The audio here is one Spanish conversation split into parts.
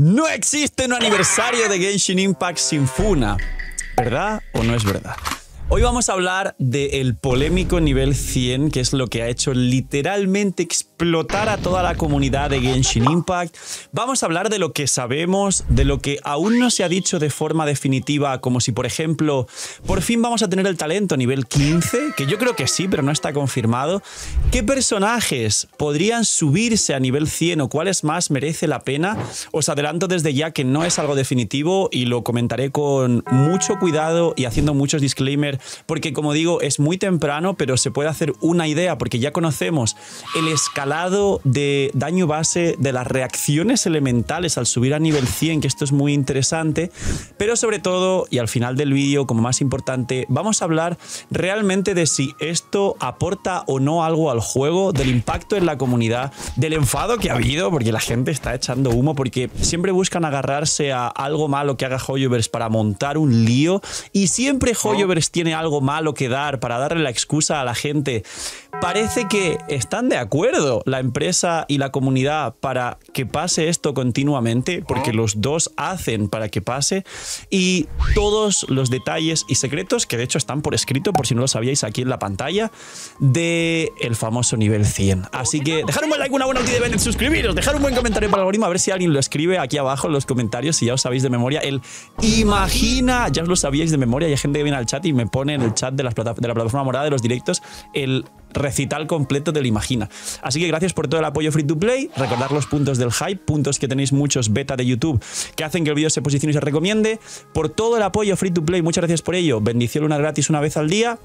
No existe un aniversario de Genshin Impact sin Funa. ¿Verdad o no es verdad? Hoy vamos a hablar del polémico nivel 100, que es lo que ha hecho literalmente explotar a toda la comunidad de Genshin Impact. Vamos a hablar de lo que sabemos, de lo que aún no se ha dicho de forma definitiva, como si, por ejemplo, por fin vamos a tener el talento nivel 15, que yo creo que sí, pero no está confirmado. ¿Qué personajes podrían subirse a nivel 100 o cuáles más merece la pena? Os adelanto desde ya que no es algo definitivo y lo comentaré con mucho cuidado y haciendo muchos disclaimers, porque como digo, es muy temprano, pero se puede hacer una idea porque ya conocemos el escalado de daño base de las reacciones elementales al subir a nivel 100, que esto es muy interesante, pero sobre todo, y al final del vídeo, como más importante, vamos a hablar realmente de si esto aporta o no algo al juego, del impacto en la comunidad, del enfado que ha habido, porque la gente está echando humo, porque siempre buscan agarrarse a algo malo que haga Hoyoverse para montar un lío, y siempre Hoyoverse tiene algo malo que dar para darle la excusa a la gente. Parece que están de acuerdo la empresa y la comunidad para que pase esto continuamente, porque los dos hacen para que pase, y todos los detalles y secretos, que de hecho están por escrito, por si no lo sabíais aquí en la pantalla, de el famoso nivel 100. Así que dejad un buen like, una buena noticia de Bennett, suscribiros, dejad un buen comentario para el algoritmo, a ver si alguien lo escribe aquí abajo en los comentarios, si ya os sabéis de memoria el imagina, ya os lo sabíais de memoria, y hay gente que viene al chat y me pone en el chat de la plataforma morada de los directos el recital completo del imagina. Así que gracias por todo el apoyo free to play, recordad los puntos del hype, puntos que tenéis muchos beta de YouTube que hacen que el vídeo se posicione y se recomiende, por todo el apoyo free to play, muchas gracias por ello. Bendición lunar gratis una vez al día,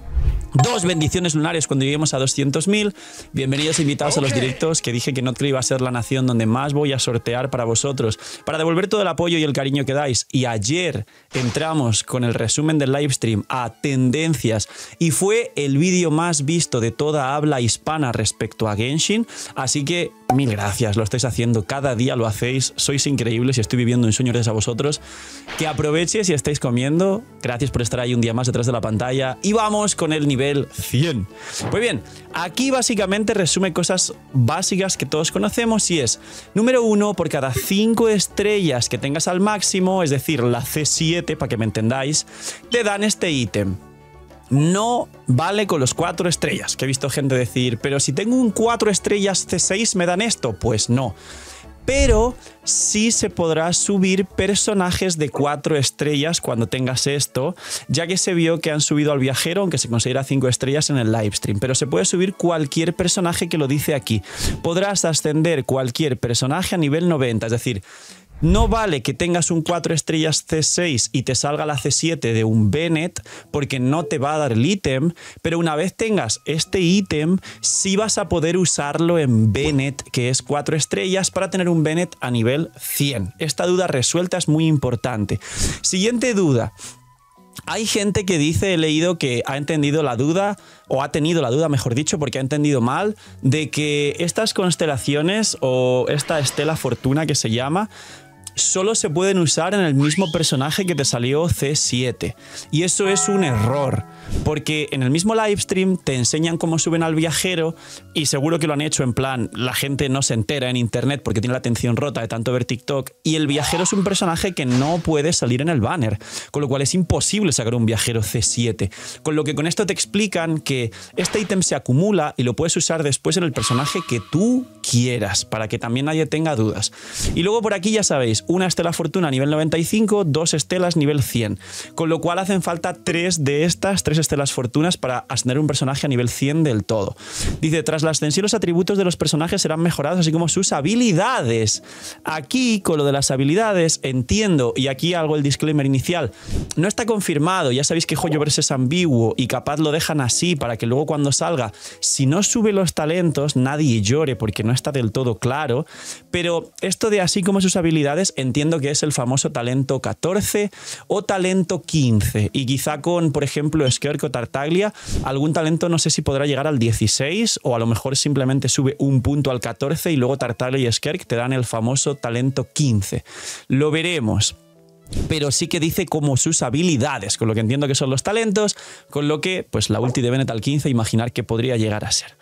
2 bendiciones lunares cuando lleguemos a 200.000. Bienvenidos invitados a los directos, que dije que NotCre iba a ser la nación donde más voy a sortear para vosotros, para devolver todo el apoyo y el cariño que dais. Y ayer entramos con el resumen del livestream a tendencias y fue el vídeo más visto de toda habla hispana respecto a Genshin, así que mil gracias, lo estáis haciendo, cada día lo hacéis, sois increíbles y estoy viviendo un sueño gracias a vosotros. Que aproveches y estáis comiendo, gracias por estar ahí un día más detrás de la pantalla y vamos con el nivel 100. Pues bien, aquí básicamente resume cosas básicas que todos conocemos y es, número 1, por cada 5 estrellas que tengas al máximo, es decir, la C7, para que me entendáis, te dan este ítem. No vale con los 4 estrellas, que he visto gente decir, pero si tengo un 4 estrellas C6 ¿me dan esto? Pues no. Pero sí se podrá subir personajes de 4 estrellas cuando tengas esto, ya que se vio que han subido al viajero, aunque se considera 5 estrellas en el livestream. Pero se puede subir cualquier personaje, que lo dice aquí. Podrás ascender cualquier personaje a nivel 90, es decir, no vale que tengas un 4 estrellas C6 y te salga la C7 de un Bennett, porque no te va a dar el ítem, pero una vez tengas este ítem, sí vas a poder usarlo en Bennett, que es 4 estrellas, para tener un Bennett a nivel 100. Esta duda resuelta es muy importante. Siguiente duda. Hay gente que dice, he leído, que ha entendido la duda, o ha tenido la duda, mejor dicho, porque ha entendido mal, de que estas constelaciones o esta estela fortuna que se llama, solo se pueden usar en el mismo personaje que te salió C7. Y eso es un error, porque en el mismo livestream te enseñan cómo suben al viajero y seguro que lo han hecho en plan, la gente no se entera en internet porque tiene la atención rota de tanto ver TikTok, y el viajero es un personaje que no puede salir en el banner, con lo cual es imposible sacar un viajero C7. Con lo que con esto te explican que este ítem se acumula y lo puedes usar después en el personaje que tú quieras, para que también nadie tenga dudas. Y luego por aquí ya sabéis, una estela fortuna nivel 95, 2 estelas nivel 100, con lo cual hacen falta 3 de estas, 3 estelas fortunas para ascender un personaje a nivel 100 del todo. Dice, tras la ascensión los atributos de los personajes serán mejorados, así como sus habilidades. Aquí, con lo de las habilidades, entiendo, y aquí hago el disclaimer inicial, no está confirmado, ya sabéis que Hoyoverse es ambiguo y capaz lo dejan así para que luego cuando salga, si no sube los talentos, nadie llore porque no está del todo claro, pero esto de así como sus habilidades entiendo que es el famoso talento 14 o talento 15, y quizá con, por ejemplo, Skirk o Tartaglia, algún talento no sé si podrá llegar al 16, o a lo mejor simplemente sube un punto al 14 y luego Tartaglia y Skirk te dan el famoso talento 15. Lo veremos. pero sí que dice como sus habilidades, con lo que entiendo que son los talentos, con lo que pues la ulti de Bennett al 15, imaginar que podría llegar a ser.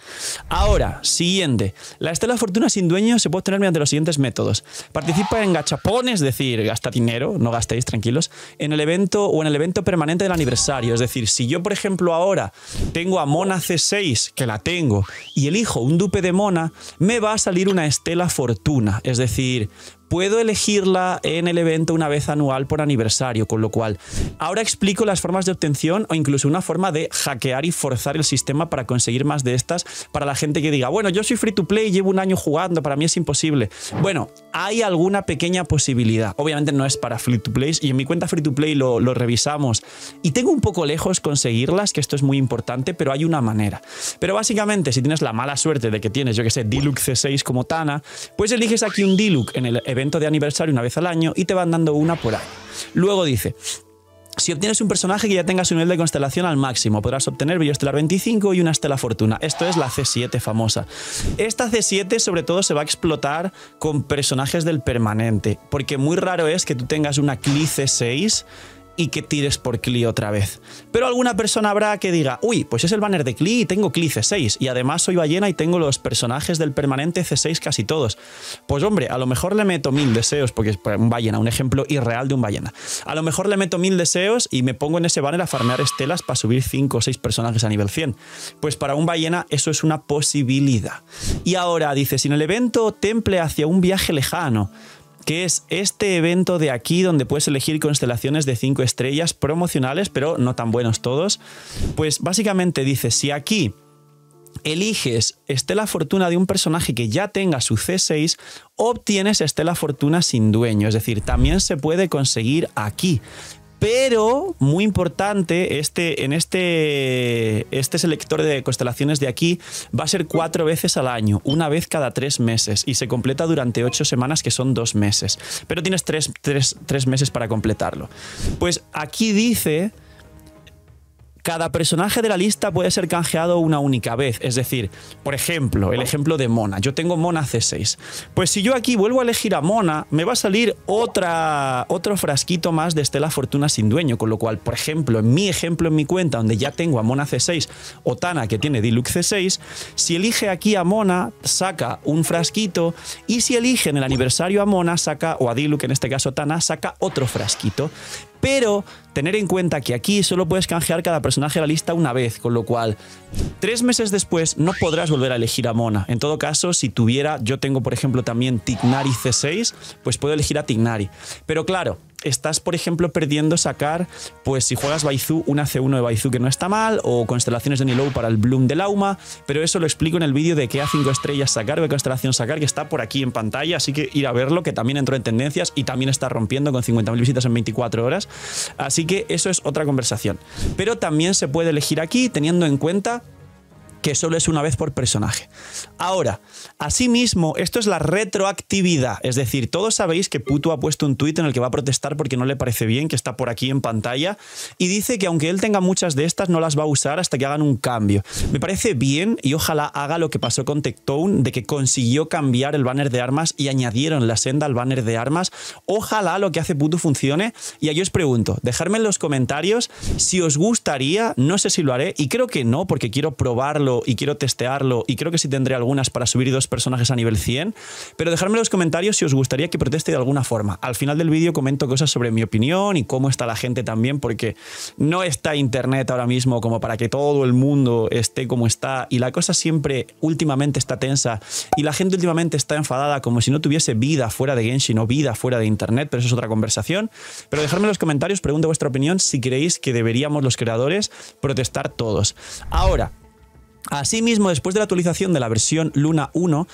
Ahora, siguiente. La Estela Fortuna sin dueño se puede obtener mediante los siguientes métodos. Participa en gachapones, es decir, gasta dinero, no gastéis, tranquilos, en el evento o en el evento permanente del aniversario. Es decir, si yo, por ejemplo, ahora tengo a Mona C6, que la tengo, y elijo un dupe de Mona, me va a salir una Estela Fortuna. Es decir, puedo elegirla en el evento una vez anual por aniversario, con lo cual ahora explico las formas de obtención o incluso una forma de hackear y forzar el sistema para conseguir más de estas para la gente que diga, bueno, yo soy free to play, llevo un año jugando, para mí es imposible. Bueno, hay alguna pequeña posibilidad. Obviamente no es para free to play y en mi cuenta free to play lo revisamos y tengo un poco lejos conseguirlas, que esto es muy importante, pero hay una manera. Pero básicamente, si tienes la mala suerte de que tienes, yo que sé, Diluc C6 como Tana, pues eliges aquí un Diluc en el evento de aniversario una vez al año y te van dando una por año. Luego dice, si obtienes un personaje que ya tenga su nivel de constelación al máximo, podrás obtener brillo estelar 25 y una Estela Fortuna. Esto es la C7 famosa. Esta C7 sobre todo se va a explotar con personajes del permanente, porque muy raro es que tú tengas una Cli C6 y que tires por Cli otra vez. Pero alguna persona habrá que diga, uy, pues es el banner de Cli y tengo Cli C6 y además soy ballena y tengo los personajes del permanente C6 casi todos. Pues hombre, a lo mejor le meto 1000 deseos, porque es un ballena, un ejemplo irreal de un ballena. A lo mejor le meto 1000 deseos y me pongo en ese banner a farmear estelas para subir 5 o 6 personajes a nivel 100. Pues para un ballena eso es una posibilidad. Y ahora dice, si en el evento temple hacia un viaje lejano, que es este evento de aquí donde puedes elegir constelaciones de 5 estrellas promocionales, pero no tan buenos todos, pues básicamente dice, si aquí eliges Estela Fortuna de un personaje que ya tenga su C6, obtienes Estela Fortuna sin dueño, es decir, también se puede conseguir aquí. Pero, muy importante, este selector de constelaciones de aquí va a ser 4 veces al año, una vez cada 3 meses, y se completa durante 8 semanas, que son 2 meses. Pero tienes 3 meses para completarlo. Pues aquí dice, cada personaje de la lista puede ser canjeado una única vez. Es decir, por ejemplo, el ejemplo de Mona. Yo tengo Mona C6. Pues si yo aquí vuelvo a elegir a Mona, me va a salir otro frasquito más de Estela Fortuna sin dueño. Con lo cual, por ejemplo, en mi cuenta, donde ya tengo a Mona C6 o Tana, que tiene Diluc C6, si elige aquí a Mona, saca un frasquito. Y si elige en el aniversario a Mona, saca, o a Diluc, en este caso Tana, saca otro frasquito. Pero tener en cuenta que aquí solo puedes canjear cada personaje de la lista una vez, con lo cual 3 meses después no podrás volver a elegir a Mona. En todo caso, si tuviera, yo tengo por ejemplo también Tignari C6, pues puedo elegir a Tignari. Pero claro, estás, por ejemplo, perdiendo sacar, pues si juegas Baizu, una C1 de Baizu, que no está mal, o constelaciones de Nilou para el Bloom de Lauma, pero eso lo explico en el vídeo de qué A5 estrellas sacar o qué constelación sacar, que está por aquí en pantalla, así que ir a verlo, que también entró en tendencias y también está rompiendo con 50.000 visitas en 24 horas, así que eso es otra conversación. Pero también se puede elegir aquí, teniendo en cuenta que solo es una vez por personaje. Ahora, asimismo, esto es la retroactividad. Es decir, todos sabéis que Puto ha puesto un tuit en el que va a protestar porque no le parece bien, que está por aquí en pantalla, y dice que aunque él tenga muchas de estas, no las va a usar hasta que hagan un cambio. Me parece bien y ojalá haga lo que pasó con Tectone, de que consiguió cambiar el banner de armas y añadieron la senda al banner de armas. Ojalá lo que hace Puto funcione. Y aquí os pregunto, dejadme en los comentarios si os gustaría, no sé si lo haré, y creo que no, porque quiero probarlo y quiero testearlo y creo que sí tendré algunas para subir 2 personajes a nivel 100, pero dejadme en los comentarios si os gustaría que proteste de alguna forma. Al final del vídeo comento cosas sobre mi opinión y cómo está la gente también, porque no está internet ahora mismo como para que todo el mundo esté como está y la cosa siempre últimamente está tensa y la gente últimamente está enfadada como si no tuviese vida fuera de Genshin o vida fuera de internet, pero eso es otra conversación. Pero dejadme en los comentarios, pregunto vuestra opinión si creéis que deberíamos los creadores protestar todos. Ahora, asimismo, después de la actualización de la versión Luna 1,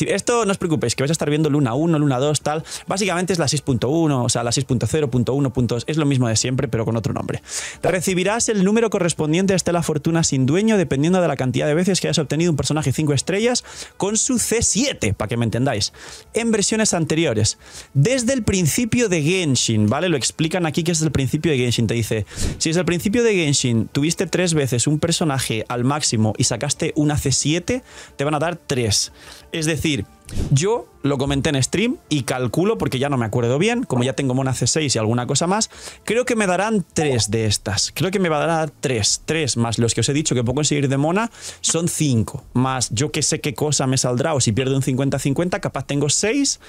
esto no os preocupéis, que vais a estar viendo Luna 1, Luna 2, tal. Básicamente es la 6.1, o sea, la 6.0.1. Es lo mismo de siempre, pero con otro nombre. Recibirás el número correspondiente a Estela Fortuna sin dueño, dependiendo de la cantidad de veces que hayas obtenido un personaje 5 estrellas con su C7, para que me entendáis. En versiones anteriores, desde el principio de Genshin, ¿vale? Lo explican aquí que es el principio de Genshin. Te dice, si desde el principio de Genshin tuviste 3 veces un personaje al máximo y sacaste una C7, te van a dar 3. Es decir, Yo lo comenté en stream y calculo, porque ya no me acuerdo bien, como ya tengo Mona C6 y alguna cosa más, creo que me darán 3 de estas. Creo que me va a dar 3 más los que os he dicho que puedo conseguir de Mona, son 5. Más yo que sé qué cosa me saldrá, o si pierdo un 50-50, capaz tengo 6.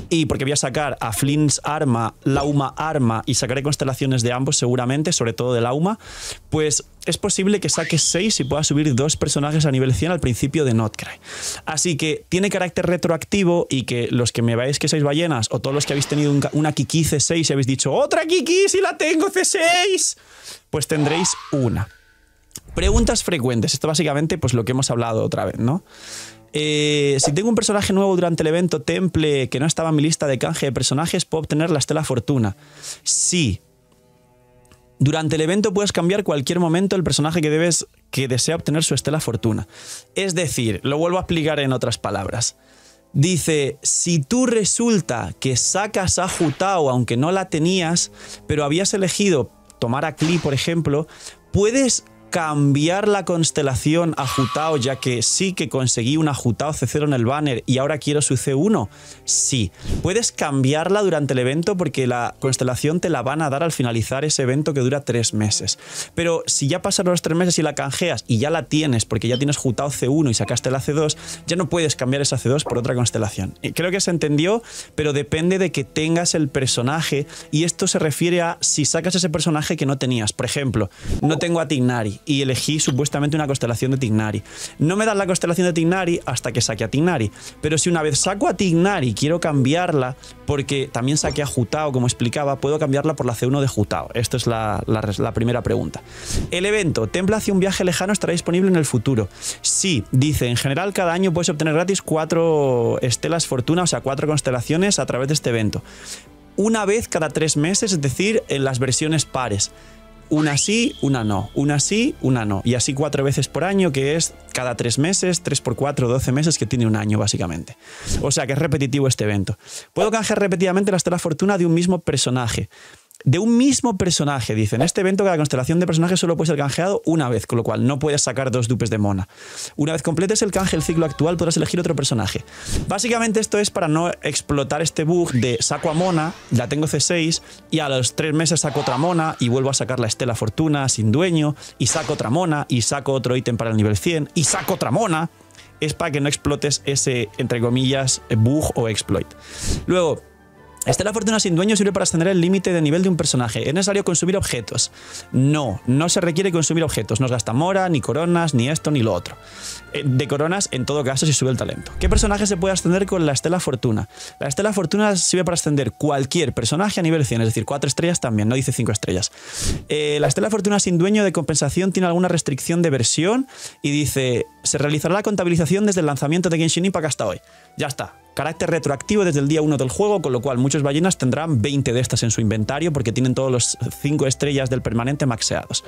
Y porque voy a sacar a Flynn's Arma, Lauma Arma, y sacaré constelaciones de ambos seguramente, sobre todo de Lauma, pues es posible que saque 6 y pueda subir 2 personajes a nivel 100 al principio de Notcry. Así que tiene carácter retroactivo y que los que me veáis que sois ballenas o todos los que habéis tenido una Kiki C6 y habéis dicho ¡otra Kiki si la tengo C6! Pues tendréis una. Preguntas frecuentes. Esto básicamente pues lo que hemos hablado otra vez, ¿no? Si tengo un personaje nuevo durante el evento Temple que no estaba en mi lista de canje de personajes, ¿puedo obtener la Estela Fortuna? Sí. Durante el evento puedes cambiar cualquier momento el personaje que desea obtener su Estela Fortuna. Es decir, lo vuelvo a explicar en otras palabras. Dice, si tú resulta que sacas a Hu Tao aunque no la tenías, pero habías elegido tomar a Klee, por ejemplo, puedes cambiar la constelación a Hu Tao, ya que sí que conseguí una Hu Tao C0 en el banner y ahora quiero su C1. Sí, puedes cambiarla durante el evento porque la constelación te la van a dar al finalizar ese evento que dura 3 meses. Pero si ya pasaron los 3 meses y la canjeas y ya la tienes porque ya tienes Hu Tao C1 y sacaste la C2, ya no puedes cambiar esa C2 por otra constelación. Y creo que se entendió, pero depende de que tengas el personaje, y esto se refiere a si sacas ese personaje que no tenías. Por ejemplo, no tengo a Tignari y elegí supuestamente una constelación de Tignari. No me dan la constelación de Tignari hasta que saque a Tignari, pero si una vez saco a Tignari y quiero cambiarla, porque también saqué a Hu Tao, como explicaba, puedo cambiarla por la C1 de Hu Tao. Esto es la primera pregunta. El evento Temple hacia un viaje lejano estará disponible en el futuro. Sí, dice, en general cada año puedes obtener gratis 4 estelas fortuna, o sea, 4 constelaciones a través de este evento. Una vez cada 3 meses, es decir, en las versiones pares. Una sí, una no. Una sí, una no. Y así 4 veces por año, que es cada 3 meses, 3 por 4, 12 meses, que tiene un año básicamente. O sea que es repetitivo este evento. Puedo canjear repetidamente la Estela Fortuna de un mismo personaje. De un mismo personaje, dice. En este evento cada constelación de personajes solo puede ser canjeado una vez, con lo cual no puedes sacar 2 dupes de Mona. Una vez completes el canje del ciclo actual podrás elegir otro personaje. Básicamente esto es para no explotar este bug de saco a Mona, la tengo C6 y a los 3 meses saco otra Mona y vuelvo a sacar la Estela Fortuna sin dueño y saco otra Mona y saco otro ítem para el nivel 100 y saco otra Mona. Es para que no explotes ese, entre comillas, bug o exploit. Luego, Estela Fortuna sin dueño sirve para extender el límite de nivel de un personaje. ¿Es necesario consumir objetos? No, no se requiere consumir objetos. No gasta mora, ni coronas, ni esto, ni lo otro. De coronas, en todo caso, si sube el talento. ¿Qué personaje se puede ascender con la Estela Fortuna? La Estela Fortuna sirve para ascender cualquier personaje a nivel 100, es decir, 4 estrellas también, no dice 5 estrellas. La Estela Fortuna sin dueño de compensación tiene alguna restricción de versión y dice, se realizará la contabilización desde el lanzamiento de Genshin Impact hasta hoy. Ya está. Carácter retroactivo desde el día 1 del juego, con lo cual muchos ballenas tendrán 20 de estas en su inventario porque tienen todos los 5 estrellas del permanente maxeados.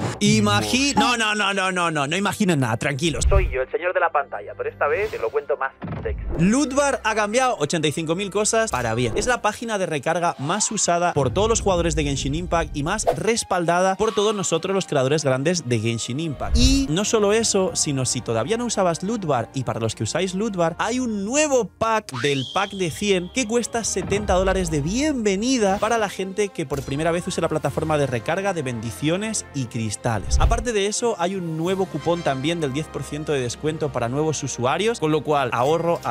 No imaginen nada, tranquilos. Soy yo, el señor de la pantalla, pero esta vez te lo cuento más sexy. Lootbar ha cambiado 85.000 cosas para bien. Es la página de recarga más usada por todos los jugadores de Genshin Impact y más respaldada por todos nosotros los creadores grandes de Genshin Impact. Y no solo eso, sino si todavía no usabas Lootbar, y para los que usáis Lootbar, hay un nuevo pack del pack de 100 que cuesta $70 de bienvenida para la gente que por primera vez use la plataforma de recarga de bendiciones y cristales. Aparte de eso, hay un nuevo cupón también del 10% de descuento para nuevos usuarios, con lo cual ahorro.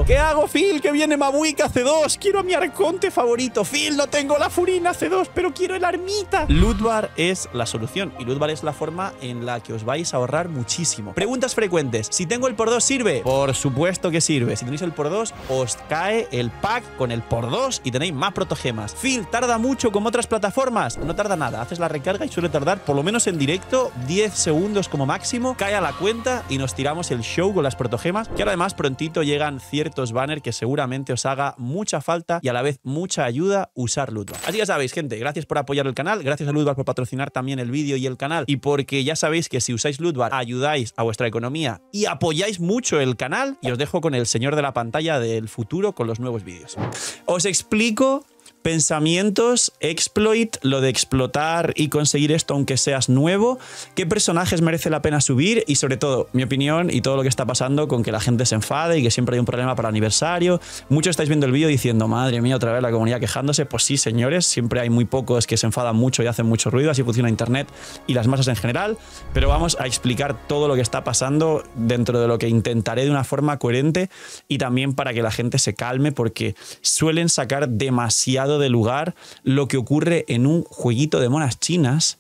¿Qué hago, Phil? Que viene Mabuika C2, quiero a mi arconte favorito. Phil, no tengo la Furina C2, pero quiero el Armita. Lootbar es la solución y Lootbar es la forma en la que os vais a ahorrar muchísimo. Preguntas frecuentes. Si tengo el por 2, ¿sirve? Por supuesto que sirve. Si tenéis el por 2, os cae el pack con el por 2 y tenéis más protogemas. Phil, ¿tarda mucho como otras plataformas? No tarda nada. Haces la recarga y suele tardar, por lo menos en directo, 10 segundos como máximo. Cae a la cuenta y nos tiramos el show con las protogemas, que ahora además prontito llegan ciertos banners que seguramente os haga mucha falta y a la vez mucha ayuda usar Lootbar. Así ya sabéis, gente, gracias por apoyar el canal, gracias a Lootbar por patrocinar también el vídeo y el canal, y porque ya sabéis que si usáis Lootbar ayudáis a vuestra economía y apoyáis mucho el canal. Y os dejo con el señor de la pantalla del futuro con los nuevos vídeos. Os explico Pensamientos, exploit, lo de explotar y conseguir esto aunque seas nuevo, qué personajes merece la pena subir y sobre todo mi opinión y todo lo que está pasando con que la gente se enfade y que siempre hay un problema para el aniversario. Muchos estáis viendo el vídeo diciendo, madre mía, otra vez la comunidad quejándose. Pues sí, señores, siempre hay muy pocos que se enfadan mucho y hacen mucho ruido, así funciona internet y las masas en general, pero vamos a explicar todo lo que está pasando dentro de lo que intentaré de una forma coherente y también para que la gente se calme, porque suelen sacar demasiado de lugar lo que ocurre en un jueguito de monas chinas,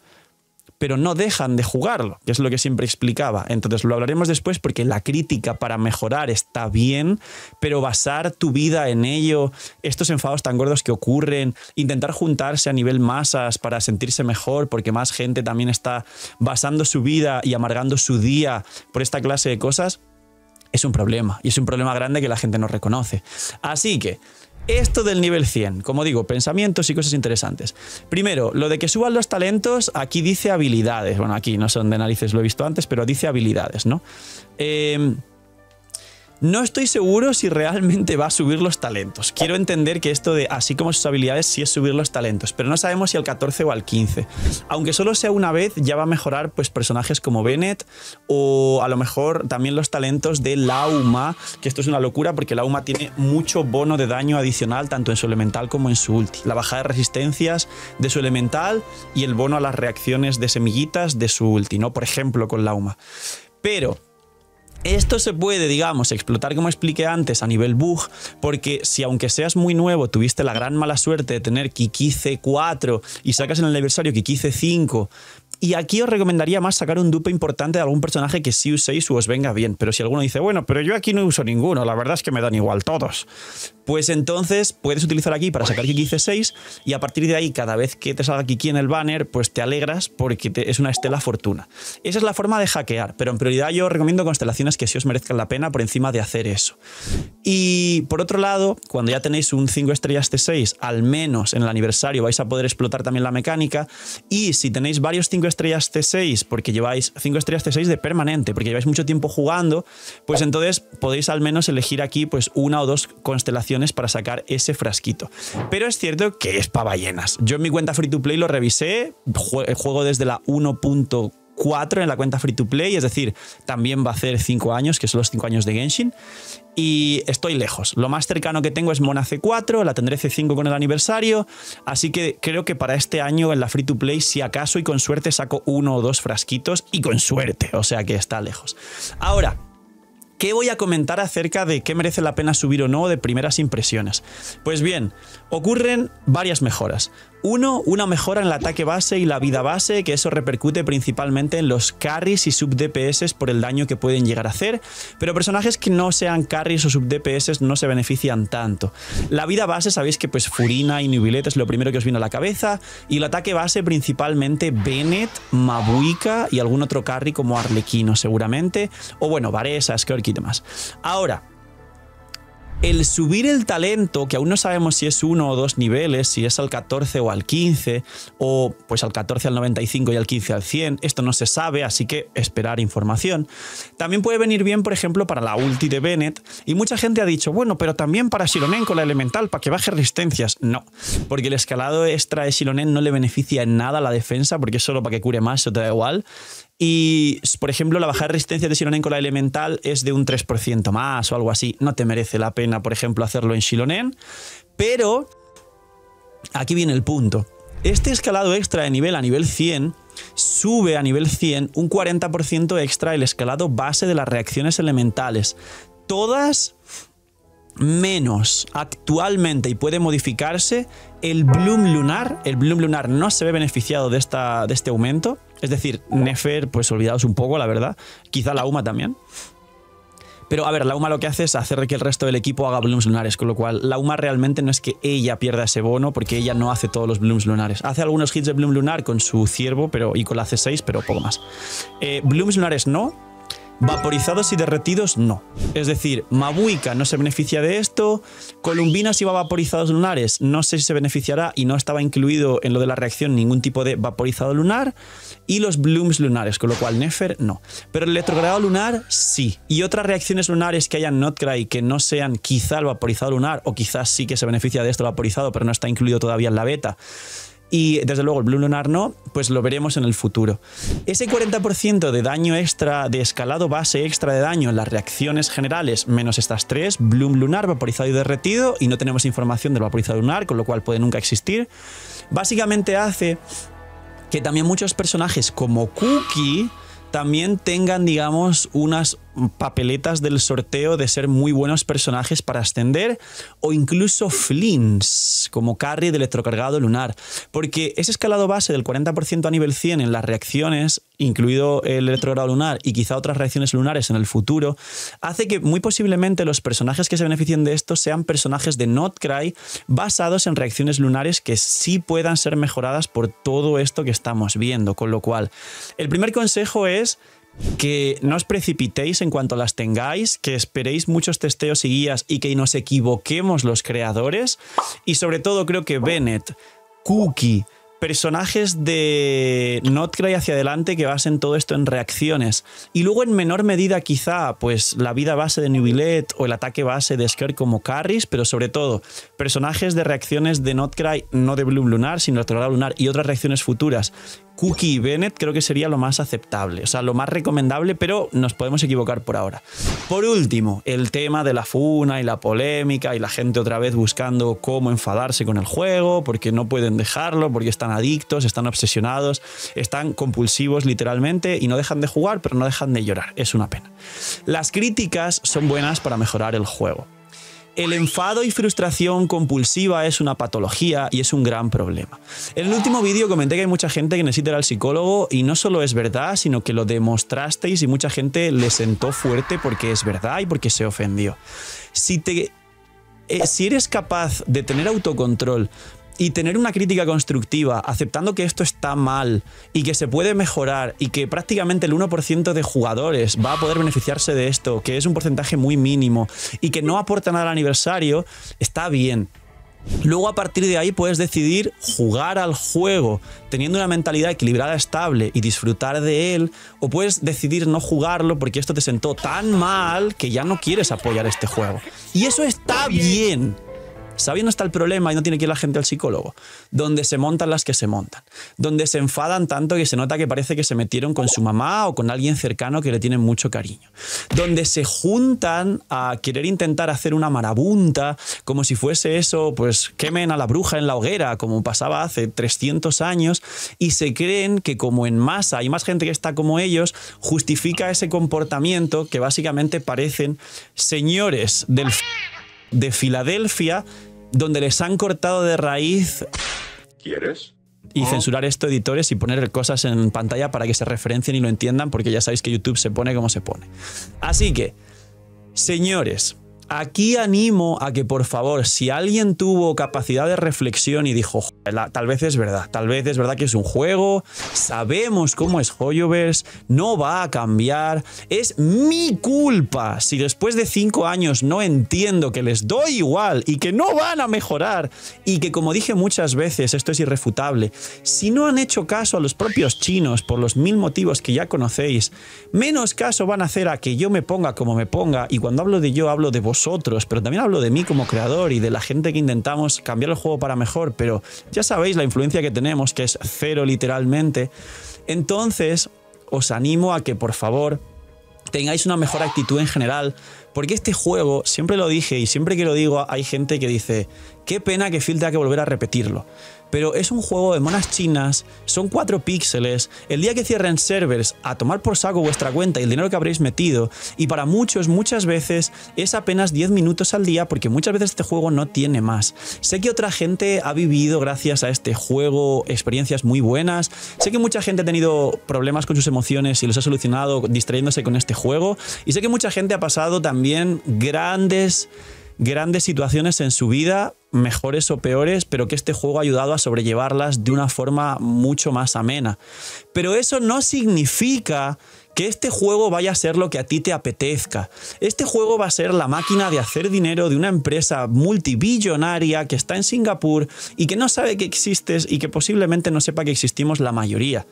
pero no dejan de jugarlo, que es lo que siempre explicaba. Entonces lo hablaremos después, porque la crítica para mejorar está bien, pero basar tu vida en ello, estos enfados tan gordos que ocurren, intentar juntarse a nivel masas para sentirse mejor, porque más gente también está basando su vida y amargando su día por esta clase de cosas, es un problema, y es un problema grande que la gente no reconoce. Así que esto del nivel 100, como digo, pensamientos y cosas interesantes. Primero, lo de que suban los talentos, aquí dice habilidades. Bueno, aquí no sé dónde narices lo he visto antes, pero dice habilidades, ¿no? No estoy seguro si realmente va a subir los talentos. Quiero entender que esto de así como sus habilidades sí es subir los talentos, pero no sabemos si al 14 o al 15. Aunque solo sea una vez, ya va a mejorar pues personajes como Bennett o a lo mejor también los talentos de Lauma, que esto es una locura porque Lauma tiene mucho bono de daño adicional tanto en su elemental como en su ulti. La bajada de resistencias de su elemental y el bono a las reacciones de semillitas de su ulti, ¿no? Por ejemplo, con Lauma. Pero esto se puede, digamos, explotar, como expliqué antes, a nivel bug, porque si aunque seas muy nuevo tuviste la gran mala suerte de tener Kiki C4 y sacas en el aniversario Kiki C5, y aquí os recomendaría más sacar un dupe importante de algún personaje que sí uséis o os venga bien. Pero si alguno dice, bueno, pero yo aquí no uso ninguno, la verdad es que me dan igual todos, pues entonces puedes utilizar aquí para sacar Kiki C6 y a partir de ahí, cada vez que te salga Kiki en el banner, pues te alegras porque es una estela fortuna. Esa es la forma de hackear, pero en prioridad yo recomiendo constelaciones que sí os merezcan la pena por encima de hacer eso. Y por otro lado, cuando ya tenéis un 5 estrellas C6, al menos en el aniversario vais a poder explotar también la mecánica, y si tenéis varios 5 estrellas C6, porque lleváis 5 estrellas C6 de permanente, porque lleváis mucho tiempo jugando, pues entonces podéis al menos elegir aquí pues una o dos constelaciones para sacar ese frasquito. Pero es cierto que es para ballenas. Yo en mi cuenta free to play lo revisé, juego desde la 1.4 en la cuenta free to play, es decir, también va a hacer 5 años, que son los 5 años de Genshin, y estoy lejos. Lo más cercano que tengo es Mona C4, la tendré C5 con el aniversario, así que creo que para este año en la free to play, si acaso y con suerte, saco 1 o 2 frasquitos, y con suerte, o sea que está lejos. Ahora, ¿qué voy a comentar acerca de qué merece la pena subir o no de primeras impresiones? Pues bien, ocurren varias mejoras. Uno, una mejora en el ataque base y la vida base, que eso repercute principalmente en los carries y sub DPS por el daño que pueden llegar a hacer, pero personajes que no sean carries o sub DPS no se benefician tanto. La vida base, sabéis que pues Furina y Nubilet es lo primero que os vino a la cabeza, y el ataque base principalmente Bennett, Mabuika y algún otro carry como Arlequino seguramente, o bueno, Varesa, Skirk y demás. Ahora, el subir el talento, que aún no sabemos si es 1 o 2 niveles, si es al 14 o al 15, o pues al 14 al 95 y al 15 al 100, esto no se sabe, así que esperar información. También puede venir bien, por ejemplo, para la ulti de Bennett, y mucha gente ha dicho, bueno, pero también para Xilonen con la elemental, para que baje resistencias. No, porque el escalado extra de Xilonen no le beneficia en nada a la defensa, porque es solo para que cure más, eso te da igual. Y, por ejemplo, la bajada de resistencia de Xilonen con la elemental es de un 3% más o algo así. No te merece la pena, por ejemplo, hacerlo en Xilonen. Pero aquí viene el punto. Este escalado extra de nivel a nivel 100 sube a nivel 100 un 40% extra el escalado base de las reacciones elementales. Todas menos actualmente, y puede modificarse, el Bloom Lunar. El Bloom Lunar no se ve beneficiado de este aumento. Es decir, Nefer, pues olvidaos un poco, la verdad. Quizá Lauma también. Pero a ver, Lauma lo que hace es hacer que el resto del equipo haga blooms lunares, con lo cual Lauma realmente no es que ella pierda ese bono, porque ella no hace todos los blooms lunares. Hace algunos hits de bloom lunar con su ciervo y con la C6, pero poco más. Blooms lunares no. Vaporizados y derretidos, no. Es decir, Mabuika no se beneficia de esto, Columbinas y vaporizados lunares no sé si se beneficiará y no estaba incluido en lo de la reacción ningún tipo de vaporizado lunar, y los blooms lunares, con lo cual Nefer no. Pero el electrocardado lunar sí. Y otras reacciones lunares que hayan Notcry que no sean quizá el vaporizado lunar, o quizás sí que se beneficia de esto el vaporizado, pero no está incluido todavía en la beta, y desde luego el Bloom Lunar no, pues lo veremos en el futuro. Ese 40% de daño extra, de escalado base extra de daño en las reacciones generales, menos estas tres, Bloom Lunar, vaporizado y derretido, y no tenemos información del vaporizado lunar, con lo cual puede nunca existir, básicamente hace que también muchos personajes como Cookie también tengan, digamos, unas papeletas del sorteo de ser muy buenos personajes para ascender, o incluso Flins como carry de electrocargado lunar, porque ese escalado base del 40% a nivel 100 en las reacciones, incluido el electrocargado lunar y quizá otras reacciones lunares en el futuro, hace que muy posiblemente los personajes que se beneficien de esto sean personajes de Notcry basados en reacciones lunares que sí puedan ser mejoradas por todo esto que estamos viendo, con lo cual el primer consejo es que no os precipitéis en cuanto las tengáis, que esperéis muchos testeos y guías y que nos equivoquemos los creadores, y sobre todo creo que Bennett, Cookie, personajes de Notcry hacia adelante que basen todo esto en reacciones, y luego en menor medida quizá pues la vida base de Neuvillette o el ataque base de Sker como carries, pero sobre todo personajes de reacciones de Notcry, no de Bloom Lunar sino de electrocargado lunar, y otras reacciones futuras, Cookie y Bennett, creo que sería lo más aceptable, o sea, lo más recomendable, pero nos podemos equivocar por ahora. Por último, el tema de la funa y la polémica y la gente otra vez buscando cómo enfadarse con el juego, porque no pueden dejarlo, porque están adictos, están obsesionados, están compulsivos literalmente y no dejan de jugar, pero no dejan de llorar. Es una pena. Las críticas son buenas para mejorar el juego. El enfado y frustración compulsiva es una patología y es un gran problema. En el último vídeo comenté que hay mucha gente que necesita ir al psicólogo, y no solo es verdad, sino que lo demostrasteis y mucha gente le sentó fuerte porque es verdad y porque se ofendió. Si eres capaz de tener autocontrol y tener una crítica constructiva, aceptando que esto está mal y que se puede mejorar y que prácticamente el 1% de jugadores va a poder beneficiarse de esto, que es un porcentaje muy mínimo y que no aporta nada al aniversario, está bien. Luego a partir de ahí puedes decidir jugar al juego teniendo una mentalidad equilibrada, estable y disfrutar de él, o puedes decidir no jugarlo porque esto te sentó tan mal que ya no quieres apoyar este juego. Y eso está bien. Sabiendo está el problema y no tiene que ir la gente al psicólogo, donde se montan las que se montan, donde se enfadan tanto que se nota que parece que se metieron con su mamá o con alguien cercano que le tienen mucho cariño, donde se juntan a querer intentar hacer una marabunta como si fuese eso, pues quemen a la bruja en la hoguera, como pasaba hace 300 años, y se creen que como en masa hay más gente que está como ellos, justifica ese comportamiento que básicamente parecen señores de Filadelfia, donde les han cortado de raíz. ¿Quieres? Y censurar esto, editores, y poner cosas en pantalla para que se referencien y lo entiendan, porque ya sabéis que YouTube se pone como se pone. Así que, señores, aquí animo a que, por favor, si alguien tuvo capacidad de reflexión y dijo, tal vez es verdad que es un juego, sabemos cómo es Hoyoverse, no va a cambiar, es mi culpa si después de 5 años no entiendo que les doy igual y que no van a mejorar, y que, como dije muchas veces, esto es irrefutable, si no han hecho caso a los propios chinos por los 1000 motivos que ya conocéis, menos caso van a hacer a que yo me ponga como me ponga, y cuando hablo de yo hablo de vosotros, pero también hablo de mí como creador y de la gente que intentamos cambiar el juego para mejor, pero ya sabéis la influencia que tenemos, que es cero literalmente. Entonces os animo a que, por favor, tengáis una mejor actitud en general, porque este juego, siempre lo dije y siempre que lo digo hay gente que dice, qué pena que Phil tenga que volver a repetirlo. Pero es un juego de monas chinas, son 4 píxeles, el día que cierren servers, a tomar por saco vuestra cuenta y el dinero que habréis metido, y para muchos, muchas veces, es apenas 10 minutos al día, porque muchas veces este juego no tiene más. Sé que otra gente ha vivido, gracias a este juego, experiencias muy buenas, sé que mucha gente ha tenido problemas con sus emociones y los ha solucionado distrayéndose con este juego, y sé que mucha gente ha pasado también grandes situaciones en su vida, mejores o peores, pero que este juego ha ayudado a sobrellevarlas de una forma mucho más amena. Pero eso no significa que este juego vaya a ser lo que a ti te apetezca. Este juego va a ser la máquina de hacer dinero de una empresa multibillonaria que está en Singapur y que no sabe que existes y que posiblemente no sepa que existimos la mayoría.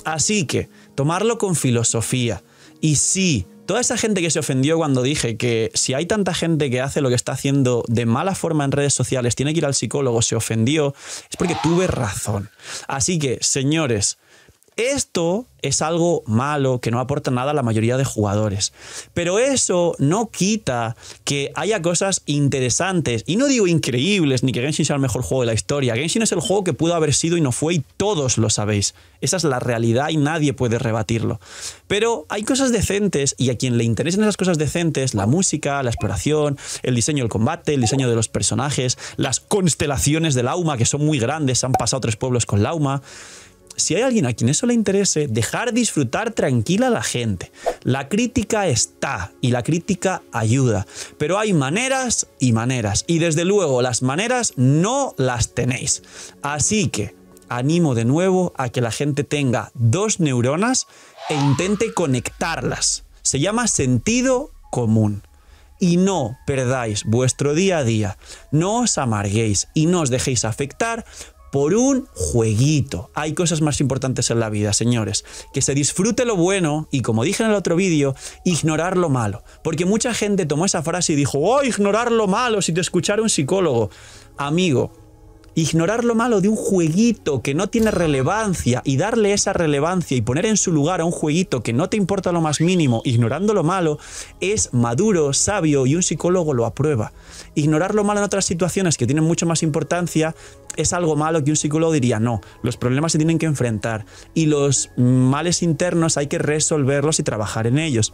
Así que, tomarlo con filosofía. Y sí, toda esa gente que se ofendió cuando dije que si hay tanta gente que hace lo que está haciendo de mala forma en redes sociales, tiene que ir al psicólogo, se ofendió, es porque tuve razón. Así que, señores, esto es algo malo que no aporta nada a la mayoría de jugadores. Pero eso no quita que haya cosas interesantes. Y no digo increíbles, ni que Genshin sea el mejor juego de la historia. Genshin es el juego que pudo haber sido y no fue, y todos lo sabéis. Esa es la realidad y nadie puede rebatirlo. Pero hay cosas decentes, y a quien le interesen esas cosas decentes, la música, la exploración, el diseño del combate, el diseño de los personajes, las constelaciones de Lauma, que son muy grandes, se han pasado 3 pueblos con Lauma. Si hay alguien a quien eso le interese, dejar disfrutar tranquila a la gente. La crítica está y la crítica ayuda, pero hay maneras y maneras, y desde luego las maneras no las tenéis. Así que animo de nuevo a que la gente tenga 2 neuronas e intente conectarlas. Se llama sentido común. Y no perdáis vuestro día a día, no os amarguéis y no os dejéis afectar por un jueguito. Hay cosas más importantes en la vida, señores. Que se disfrute lo bueno y, como dije en el otro vídeo, ignorar lo malo. Porque mucha gente tomó esa frase y dijo, ¡oh, ignorar lo malo si te escuchara un psicólogo! Amigo, ignorar lo malo de un jueguito que no tiene relevancia y darle esa relevancia y poner en su lugar a un jueguito que no te importa lo más mínimo, ignorando lo malo, es maduro, sabio, y un psicólogo lo aprueba. Ignorar lo malo en otras situaciones que tienen mucho más importancia es algo malo que un psicólogo diría, no, los problemas se tienen que enfrentar y los males internos hay que resolverlos y trabajar en ellos.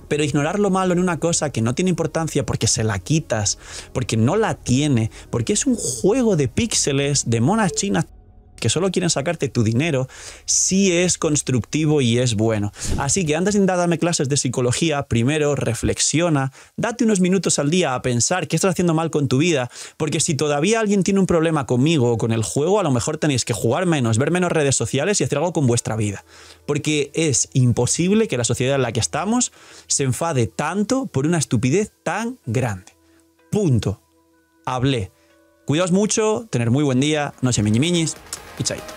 Pero ignorar lo malo en una cosa que no tiene importancia porque se la quitas, porque no la tiene, porque es un juego de píxeles, de monas chinas que solo quieren sacarte tu dinero, sí es constructivo y es bueno. Así que antes de darme clases de psicología, primero reflexiona, date unos minutos al día a pensar qué estás haciendo mal con tu vida, porque si todavía alguien tiene un problema conmigo o con el juego, a lo mejor tenéis que jugar menos, ver menos redes sociales y hacer algo con vuestra vida. Porque es imposible que la sociedad en la que estamos se enfade tanto por una estupidez tan grande. Punto. Hablé. Cuidaos mucho, tener muy buen día, no se miñimiñis y chaito.